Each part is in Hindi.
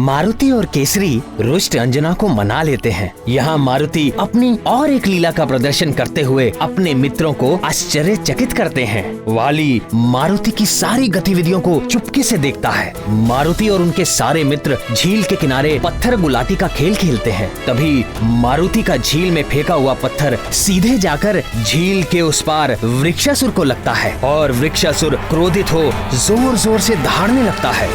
मारुति और केसरी रुष्ट अंजना को मना लेते हैं। यहाँ मारुति अपनी और एक लीला का प्रदर्शन करते हुए अपने मित्रों को आश्चर्यचकित करते हैं। वाली मारुति की सारी गतिविधियों को चुपके से देखता है। मारुति और उनके सारे मित्र झील के किनारे पत्थर गुलाटी का खेल खेलते हैं। तभी मारुति का झील में फेंका हुआ पत्थर सीधे जाकर झील के उस पार वृक्षासुर को लगता है और वृक्षासुर क्रोधित हो जोर जोर से दहाड़ने लगता है।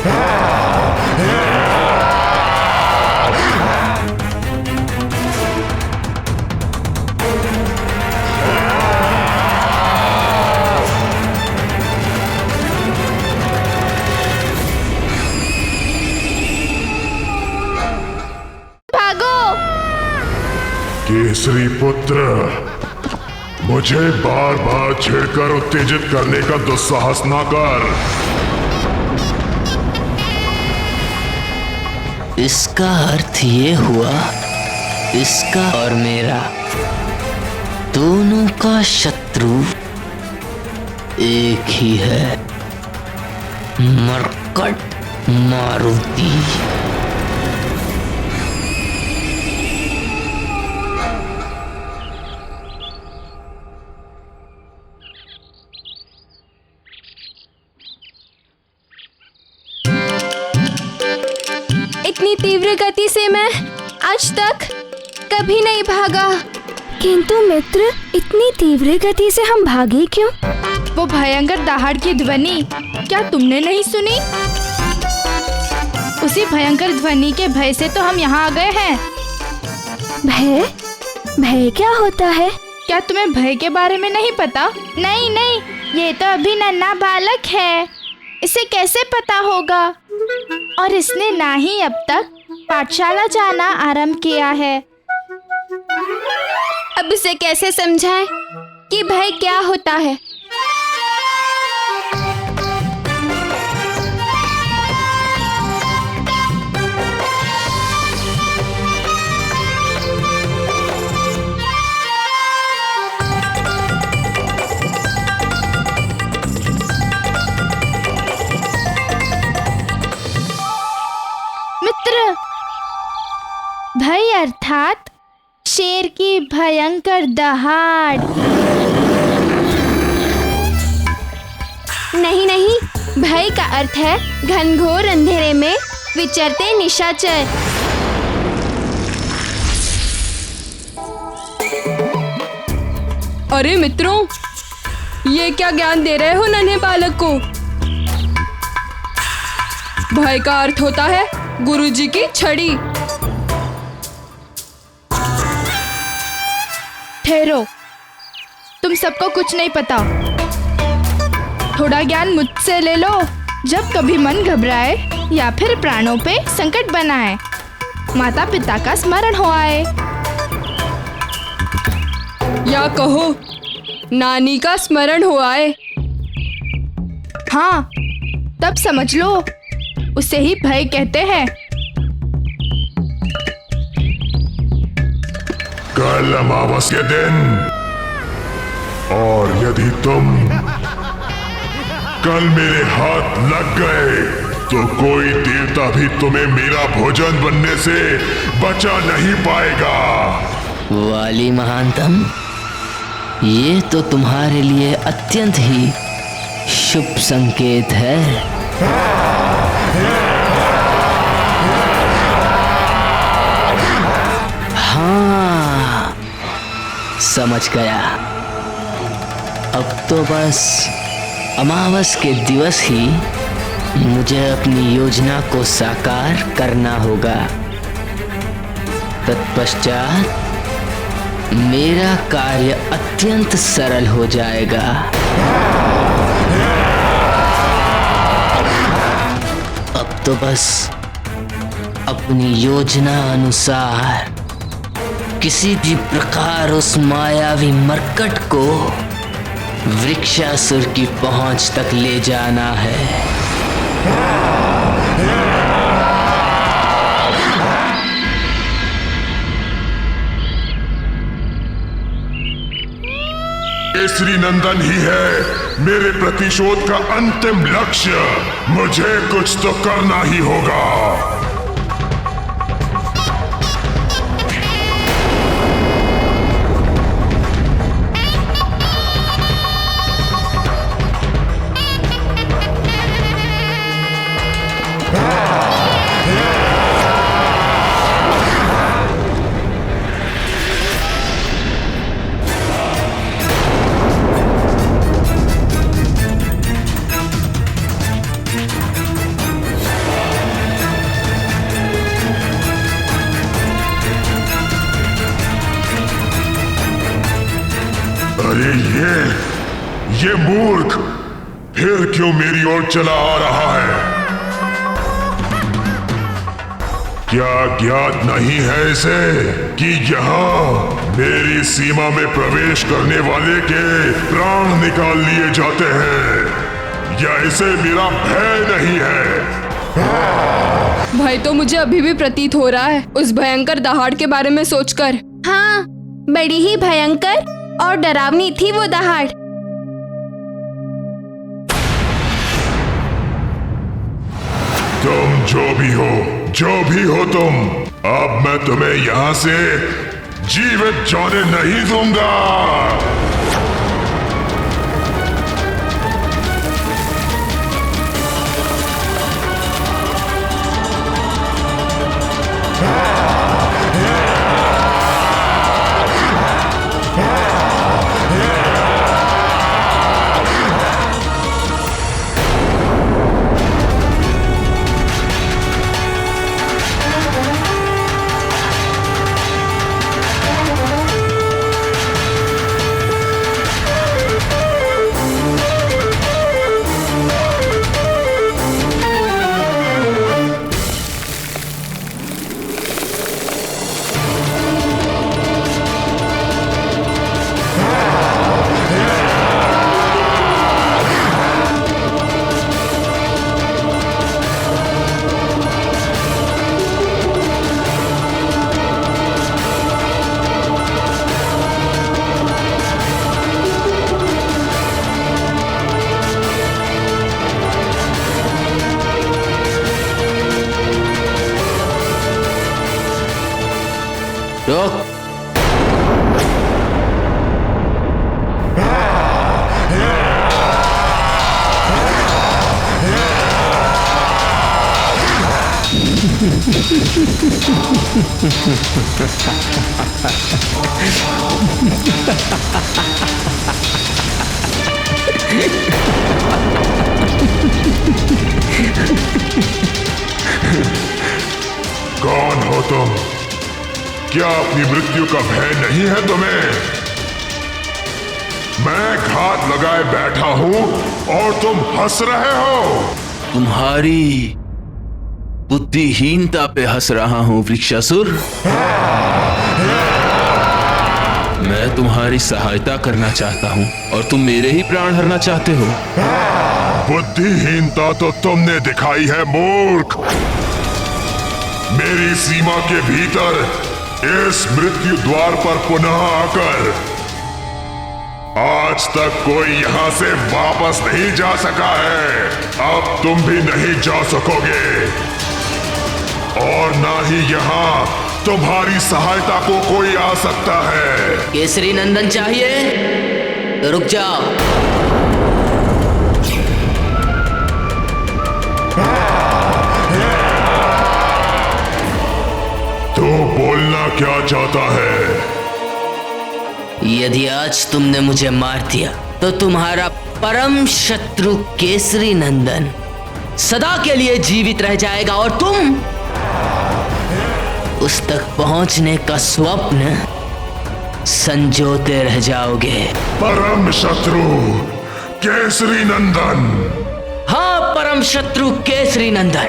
केसरी पुत्र, मुझे बार बार छेड़कर उत्तेजित करने का दुस्साहस ना कर। इसका अर्थ ये हुआ, इसका और मेरा दोनों का शत्रु एक ही है, मरकट मारुति। इतनी तीव्र गति से मैं आज तक कभी नहीं भागा। किंतु मित्र, इतनी तीव्र गति से हम भागे क्यों? वो भयंकर दहाड़ की ध्वनि क्या तुमने नहीं सुनी? उसी भयंकर ध्वनि के भय से तो हम यहाँ आ गए हैं। भय? भय क्या होता है? क्या तुम्हें भय के बारे में नहीं पता? नहीं नहीं, ये तो अभी नन्हा बालक है, इसे कैसे पता होगा? और इसने ना ही अब तक पाठशाला जाना आरंभ किया है। अब इसे कैसे समझाएं कि भय क्या होता है? भय अर्थात शेर की भयंकर दहाड़। नहीं नहीं, भय का अर्थ है घनघोर अंधेरे में विचरते निशाचर। अरे मित्रों, ये क्या ज्ञान दे रहे हो नन्हे बालक को? भय का अर्थ होता है गुरुजी की छड़ी। ठहरो, तुम सबको कुछ नहीं पता। थोड़ा ज्ञान मुझसे ले लो। जब कभी मन घबराए या फिर प्राणों पे संकट बनाए, माता पिता का स्मरण हो आए, या कहो नानी का स्मरण हो आए। हाँ, तब समझ लो, उसे ही भय कहते हैं। कल अमावस के दिन, और यदि तुम कल मेरे हाथ लग गए तो कोई देवता भी तुम्हें मेरा भोजन बनने से बचा नहीं पाएगा। वाली महानतम, ये तो तुम्हारे लिए अत्यंत ही शुभ संकेत है। हाँ, समझ गया। अब तो बस अमावस के दिवस ही मुझे अपनी योजना को साकार करना होगा। तत्पश्चात मेरा कार्य अत्यंत सरल हो जाएगा। अब तो बस अपनी योजना अनुसार किसी भी प्रकार उस मायावी मरकट को वृक्षासुर की पहुंच तक ले जाना है। केसरी नंदन ही है मेरे प्रतिशोध का अंतिम लक्ष्य। मुझे कुछ तो करना ही होगा। अरे ये मूर्ख फिर क्यों मेरी ओर चला आ रहा है? क्या ज्ञात नहीं है इसे कि यहाँ मेरी सीमा में प्रवेश करने वाले के प्राण निकाल लिए जाते हैं? या इसे मेरा भय नहीं है? भय तो मुझे अभी भी प्रतीत हो रहा है उस भयंकर दहाड़ के बारे में सोचकर। हाँ, बड़ी ही भयंकर और डरावनी थी वो दहाड़। तुम जो भी हो तुम, अब मैं तुम्हें यहाँ से जीवित जाने नहीं दूंगा। रोक। कौन हो तुम? क्या अपनी मृत्यु का भय नहीं है तुम्हें? मैं घात लगाए बैठा हूं और तुम हंस रहे हो। तुम्हारी बुद्धिहीनता पे हंस रहा हूं वृक्षासुर। मैं तुम्हारी सहायता करना चाहता हूं और तुम मेरे ही प्राण हरना चाहते हो। बुद्धिहीनता तो तुमने दिखाई है मूर्ख। मेरी सीमा के भीतर इस मृत्यु द्वार पर पुनः आकर आज तक कोई यहां से वापस नहीं जा सका है। अब तुम भी नहीं जा सकोगे और ना ही यहां तुम्हारी सहायता को कोई आ सकता है। केसरी नंदन चाहिए तो रुक जाओ। तो बोलना क्या चाहता है? यदि आज तुमने मुझे मार दिया तो तुम्हारा परम शत्रु केसरी नंदन सदा के लिए जीवित रह जाएगा और तुम उस तक पहुंचने का स्वप्न संजोते रह जाओगे। परम शत्रु केसरी नंदन। हाँ, परम शत्रु केसरी नंदन,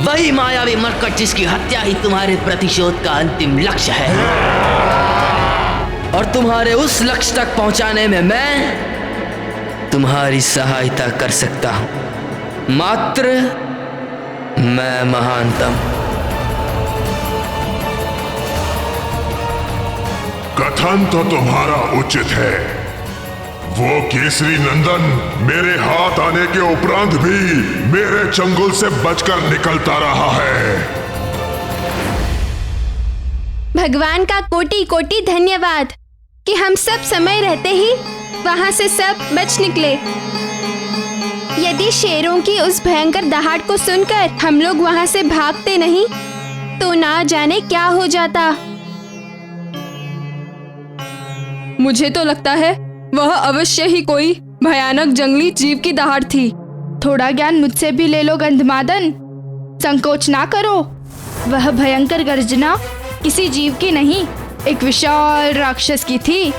वही मायावी मरकट जिसकी हत्या ही तुम्हारे प्रतिशोध का अंतिम लक्ष्य है। और तुम्हारे उस लक्ष्य तक पहुंचाने में मैं तुम्हारी सहायता कर सकता हूं। मात्र मैं महानतम। कथन तो तुम्हारा उचित है। वो केसरी नंदन मेरे हाथ आने के उपरांत भी मेरे चंगुल से बचकर निकलता रहा है। भगवान का कोटि कोटि धन्यवाद कि हम सब समय रहते ही वहां से सब बच निकले। यदि शेरों की उस भयंकर दहाड़ को सुनकर हम लोग वहां से भागते नहीं तो ना जाने क्या हो जाता। मुझे तो लगता है वह अवश्य ही कोई भयानक जंगली जीव की दहाड़ थी। थोड़ा ज्ञान मुझसे भी ले लो गंधमादन, संकोच ना करो। वह भयंकर गर्जना किसी जीव की नहीं, एक विशाल राक्षस की थी।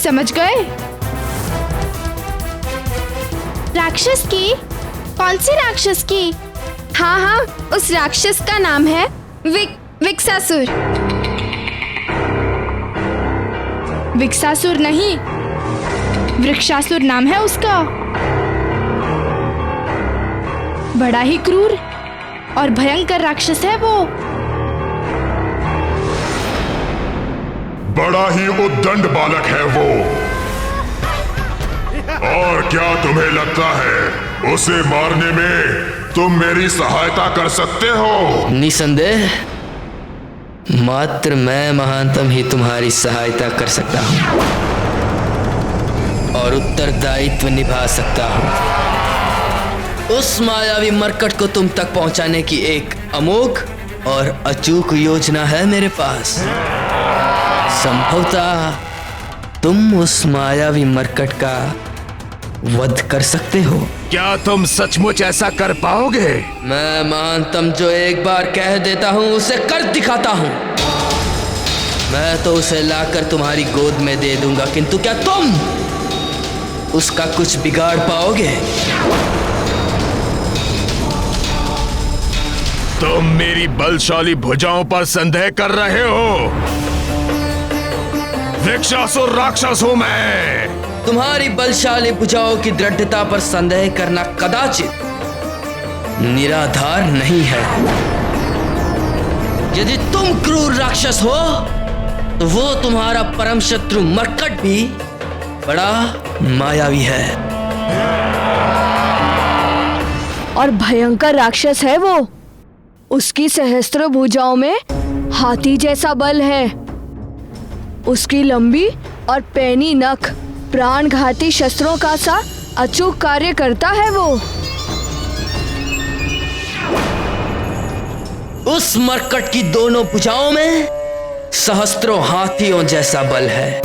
समझ गए? राक्षस की? कौन सी राक्षस की? हाँ हाँ, उस राक्षस का नाम है विक्सासुर। विक्सासुर नहीं, वृक्षासुर नाम है उसका। बड़ा ही क्रूर और भयंकर राक्षस है वो। बड़ा ही उद्दंड बालक है वो। और क्या तुम्हें लगता है उसे मारने में तुम मेरी सहायता कर सकते हो? निसंदेह मात्र मैं महानतम ही तुम्हारी सहायता कर सकता हूं और उत्तरदायित्व निभा सकता हूं। उस मायावी मरकट को तुम तक पहुंचाने की एक अमोघ और अचूक योजना है मेरे पास। संभवतः तुम उस मायावी मरकट का वध कर सकते हो। क्या तुम सचमुच ऐसा कर पाओगे? मैं महानतम जो एक बार कह देता हूं उसे कर दिखाता हूं। मैं तो उसे लाकर तुम्हारी गोद में दे दूंगा, किंतु क्या तुम उसका कुछ बिगाड़ पाओगे? तुम मेरी बलशाली भुजाओं पर संदेह कर रहे हो? वृक्षासुर राक्षस हूं मैं। तुम्हारी बलशाली भुजाओं की दृढ़ता पर संदेह करना कदाचित निराधार नहीं है। यदि तुम क्रूर राक्षस हो तो वो तुम्हारा परम शत्रु मरकट भी बड़ा मायावी है और भयंकर राक्षस है वो। उसकी सहस्त्र भुजाओं में हाथी जैसा बल है। उसकी लंबी और पैनी नख प्राणघाती शस्त्रों का सा अचूक कार्य करता है वो। उस मरकट की दोनों भुजाओं में सहस्त्रों हाथियों जैसा बल है।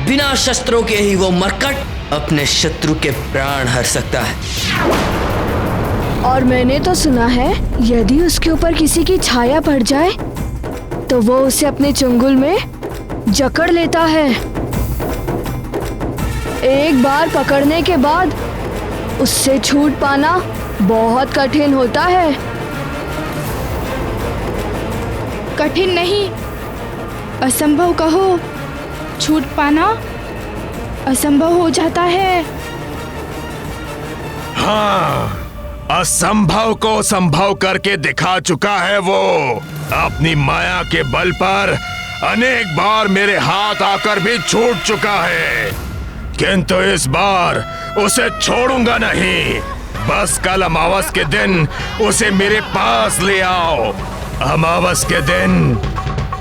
बिना शस्त्रों के ही वो मरकट अपने शत्रु के प्राण हर सकता है। और मैंने तो सुना है यदि उसके ऊपर किसी की छाया पड़ जाए तो वो उसे अपने चंगुल में जकड़ लेता है। एक बार पकड़ने के बाद उससे छूट पाना बहुत कठिन होता है। कठिन नहीं, असंभव कहो। छूट पाना असंभव हो जाता है। हाँ, असंभव को संभव करके दिखा चुका है वो। अपनी माया के बल पर अनेक बार मेरे हाथ आकर भी छूट चुका है, किंतु इस बार उसे छोड़ूंगा नहीं। बस कल अमावस के दिन उसे मेरे पास ले आओ। अमावस के दिन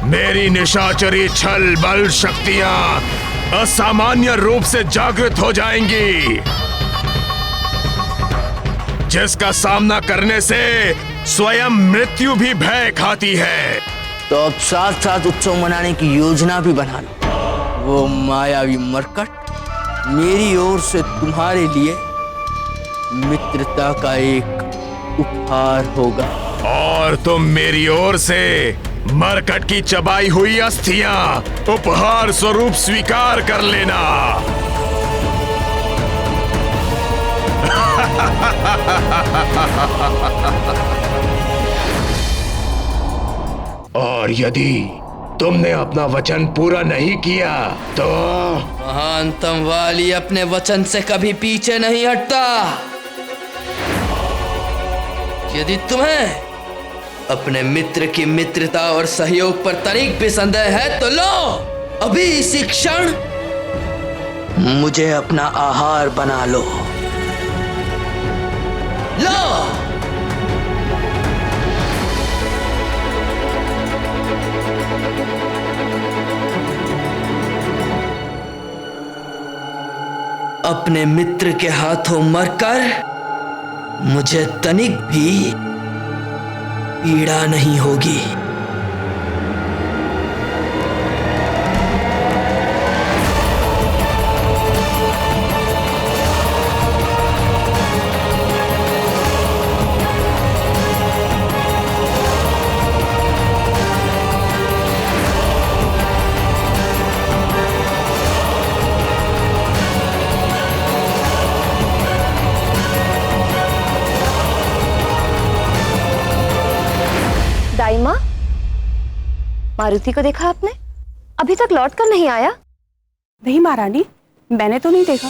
मेरी निशाचरी छल बल शक्तियां असामान्य रूप से जागृत हो जाएंगी, जिसका सामना करने से स्वयं मृत्यु भी भय खाती है। तो अब साथ साथ उत्सव मनाने की योजना भी बना लो। वो मायावी मरकट मेरी ओर से तुम्हारे लिए मित्रता का एक उपहार होगा, और तुम मेरी ओर से मरकट की चबाई हुई अस्थियां उपहार स्वरूप स्वीकार कर लेना। और यदि तुमने अपना वचन पूरा नहीं किया तो महानतम वाली अपने वचन से कभी पीछे नहीं हटता। यदि तुम्हें अपने मित्र की मित्रता और सहयोग पर तनिक भी संदेह है तो लो, अभी इसी क्षण मुझे अपना आहार बना लो। लो, अपने मित्र के हाथों मरकर मुझे तनिक भी पीड़ा नहीं होगी। मारुति को देखा आपने? अभी तक लौट कर नहीं आया। नहीं महारानी, मैंने तो नहीं देखा।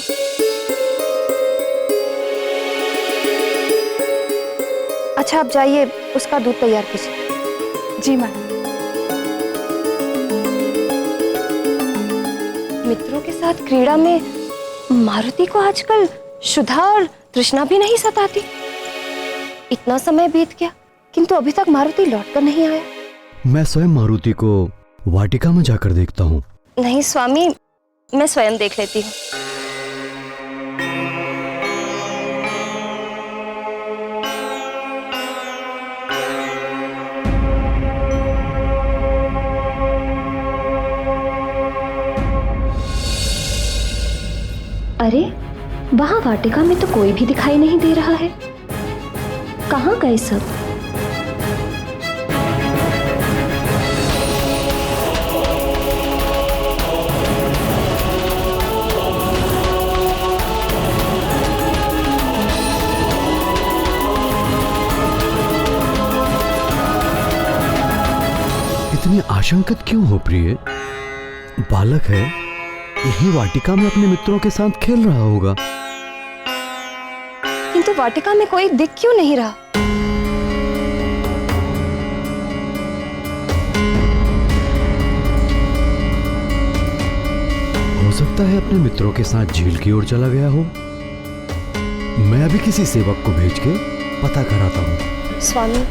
अच्छा, आप जाइए, उसका दूध तैयार कीजिए। जी महारानी। मित्रों के साथ क्रीड़ा में मारुति को आजकल शुद्धा और तृष्णा भी नहीं सताती। इतना समय बीत गया किंतु अभी तक मारुति लौटकर नहीं आया। मैं स्वयं मारुति को वाटिका में जाकर देखता हूँ। नहीं स्वामी, मैं स्वयं देख लेती हूँ। अरे, वहां वाटिका में तो कोई भी दिखाई नहीं दे रहा है। कहाँ गए सब? इतनी आशंकित क्यों हो प्रिय? बालक है, यही वाटिका में अपने मित्रों के साथ खेल रहा होगा। किंतु वाटिका में कोई दिख क्यों नहीं रहा? हो सकता है अपने मित्रों के साथ झील की ओर चला गया हो। मैं अभी किसी सेवक को भेज के पता कराता हूँ। स्वामी,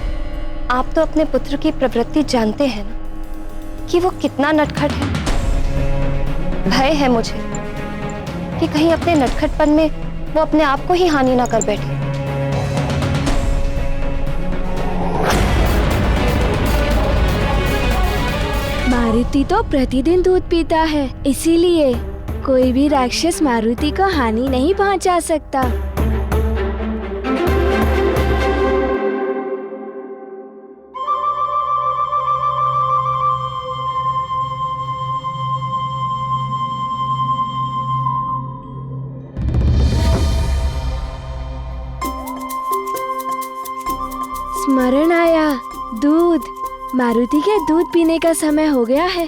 आप तो अपने पुत्र की प्रवृत्ति जानते हैं ना, कि वो कितना नटखट है। भय है मुझे कि कहीं अपने नटखटपन में वो अपने आप को ही हानि ना कर बैठे। मारुति तो प्रतिदिन दूध पीता है, इसीलिए कोई भी राक्षस मारुति को हानि नहीं पहुंचा सकता। स्मरण आया, दूध। मारुति के दूध पीने का समय हो गया है।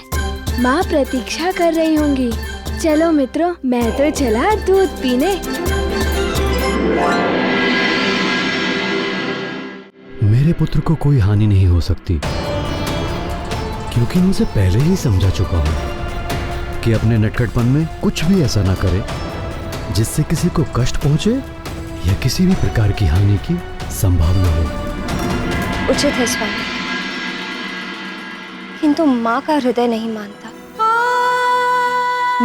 माँ प्रतीक्षा कर रही होंगी। चलो मित्रों, मैं तो चला दूध पीने। मेरे पुत्र को कोई हानि नहीं हो सकती, क्योंकि मैं उसे पहले ही समझा चुका हूँ कि अपने नटखटपन में कुछ भी ऐसा ना करे जिससे किसी को कष्ट पहुंचे या किसी भी प्रकार की हानि की संभावना हो। उचित है स्वामी, किंतु माँ का हृदय नहीं मानता।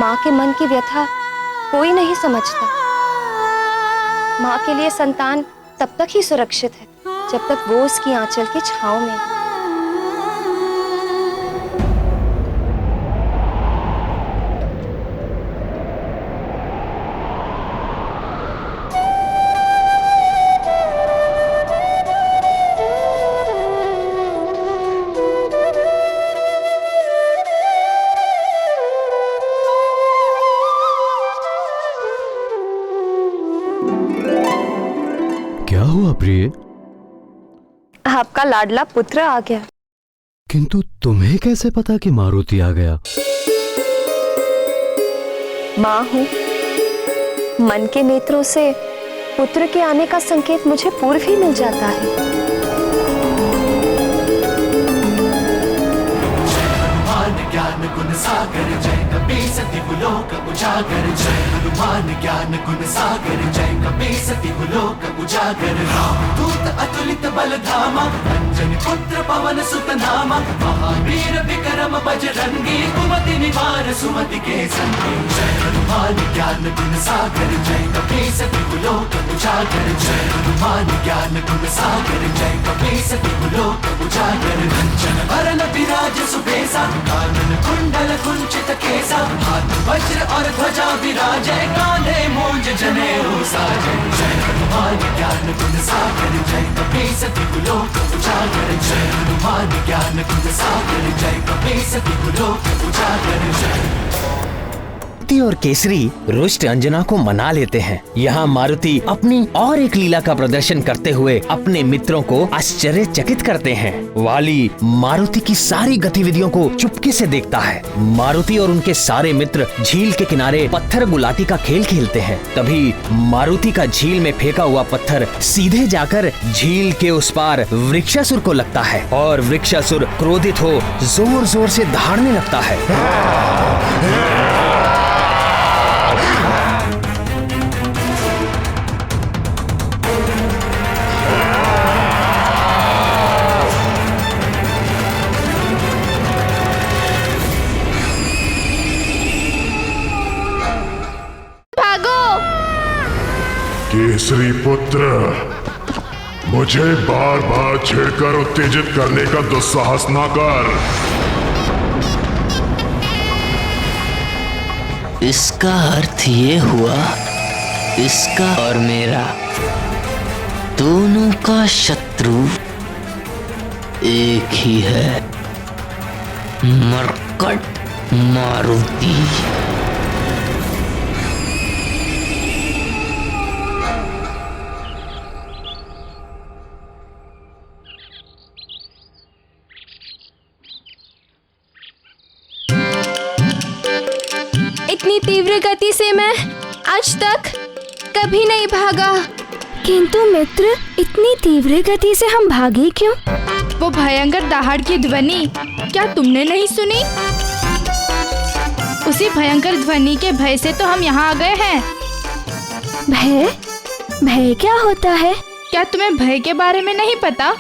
माँ के मन की व्यथा कोई नहीं समझता। माँ के लिए संतान तब तक ही सुरक्षित है जब तक वो उसकी आंचल की छांव में है। क्या हुआ प्रिय? आपका लाडला पुत्र आ गया। किंतु तुम्हें कैसे पता कि मारुति आ गया? माँ हूँ, मन के नेत्रों से पुत्र के आने का संकेत मुझे पूर्व ही मिल जाता है। ज्ञान गुण सागर जय कपी सती लोक उजागर, जय हनुमान ज्ञान गुण सागर जय कपी सती लोक उजागर। रामदूत अतुलित बल धामा, अंजनी पुत्र पवन सुत नामा, महावीर विक्रम बजरंगी, कुमति निवार सुमति के संगी। जय हनुमान ज्ञान गुण सागर जय कपी सती लोक उजागर, जय हनुमान ज्ञान गुण सागर जय कपी सती लोक उजागर। कंचन वरण विराज सुबेसा, कानन कुंडल कुंचित केसा, हाथ वज्र और ध्वजा विराजै, कांधे मूंज जनेऊ साजै। जय हनुमान ज्ञान गुण सागर जय कपी सती लोक उजागर, जय हनुमान ज्ञान गुण सागर जय कपी सती लोक उजागर। जय मारुति और केसरी रुष्ट अंजना को मना लेते हैं। यहाँ मारुति अपनी और एक लीला का प्रदर्शन करते हुए अपने मित्रों को आश्चर्यचकित करते हैं। वाली मारुति की सारी गतिविधियों को चुपके से देखता है। मारुति और उनके सारे मित्र झील के किनारे पत्थर गुलाटी का खेल खेलते हैं। तभी मारुति का झील में फेंका हुआ पत्थर सीधे जाकर झील के उस पार वृक्षासुर को लगता है और वृक्षासुर क्रोधित हो जोर जोर से दहाड़ने लगता है। केसरी पुत्र, मुझे बार बार छेड़कर उत्तेजित करने का दुस्साहस ना कर। इसका अर्थ ये हुआ, इसका और मेरा दोनों का शत्रु एक ही है, मरकट मारुति। इतनी तीव्र गति से मैं आज तक कभी नहीं भागा। किंतु मित्र, इतनी तीव्र गति से हम भागे क्यों? वो भयंकर दहाड़ की ध्वनि क्या तुमने नहीं सुनी? उसी भयंकर ध्वनि के भय से तो हम यहाँ आ गए हैं। भय? भय क्या होता है? क्या तुम्हें भय के बारे में नहीं पता?